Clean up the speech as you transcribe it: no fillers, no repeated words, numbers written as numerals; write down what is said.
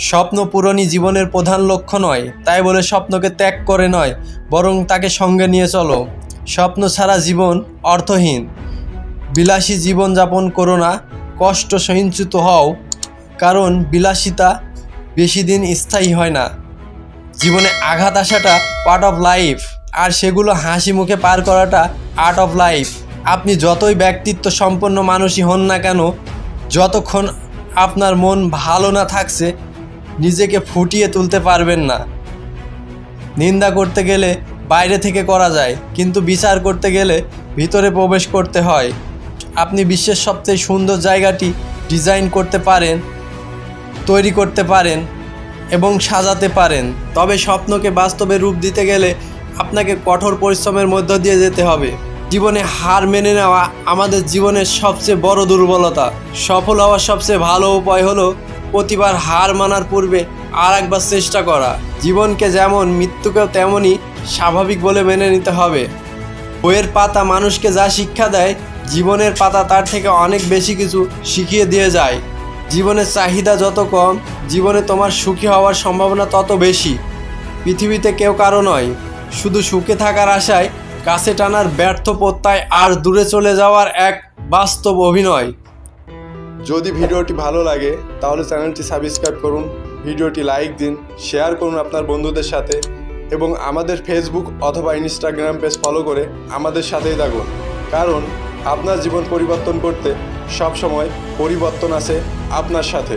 স্বপ্ন পূরণই জীবনের প্রধান লক্ষ্য নয়, তাই বলে স্বপ্নকে ত্যাগ করে নয়, বরং তাকে সঙ্গে নিয়ে চলো। স্বপ্ন ছাড়া জীবন অর্থহীন। বিলাসী জীবনযাপন করো না, কষ্ট সহিঞ্চুত হও, কারণ বিলাসিতা বেশি দিন স্থায়ী হয় না। জীবনে আঘাত আসাটা পার্ট অফ লাইফ, আর সেগুলো হাসি মুখে পার করাটা আর্ট অফ লাইফ। আপনি যতই ব্যক্তিত্ব সম্পন্ন মানুষই হন না কেন, যতক্ষণ আপনার মন ভালো না থাকছে, নিজেকে ফুটিয়ে তুলতে পারবেন না। নিন্দা করতে গেলে বাইরে থেকে করা যায়, কিন্তু বিচার করতে গেলে ভিতরে প্রবেশ করতে হয়। আপনি বিশ্বের সবচেয়ে সুন্দর জায়গাটি ডিজাইন করতে পারেন, তৈরি করতে পারেন এবং সাজাতে পারেন, তবে স্বপ্নকে বাস্তবে রূপ দিতে গেলে আপনাকে কঠোর পরিশ্রমের মধ্য দিয়ে যেতে হবে। জীবনে হার মেনে নেওয়া আমাদের জীবনের সবচেয়ে বড় দুর্বলতা। সফল হওয়ার সবচেয়ে ভালো উপায় হলো প্রতিবার হার মানার পূর্বে আর একবার চেষ্টা করা। জীবনকে যেমন, মৃত্যুকেও তেমনই স্বাভাবিক বলে মেনে নিতে হবে। বইয়ের পাতা মানুষকে যা শিক্ষা দেয়, জীবনের পাতা তার থেকে অনেক বেশি কিছু শিখিয়ে দিয়ে যায়। জীবনের চাহিদা যত কম, জীবনে তোমার সুখী হওয়ার সম্ভাবনা তত বেশি। পৃথিবীতে কেউ কারো নয়, শুধু সুখে থাকার আশায় কাছে টানার ব্যর্থ প্রত্যয় আর দূরে চলে যাওয়ার এক বাস্তব অভিনয়। যদি ভিডিওটি ভালো লাগে তাহলে চ্যানেলটি সাবস্ক্রাইব করুন, ভিডিওটি লাইক দিন, শেয়ার করুন আপনার বন্ধুদের সাথে এবং আমাদের ফেসবুক অথবা ইনস্টাগ্রাম পেজ ফলো করে আমাদের সাথেই থাকুন। কারণ আপনার জীবন পরিবর্তন করতে সবসময় পরিবর্তন আছে আপনার সাথে।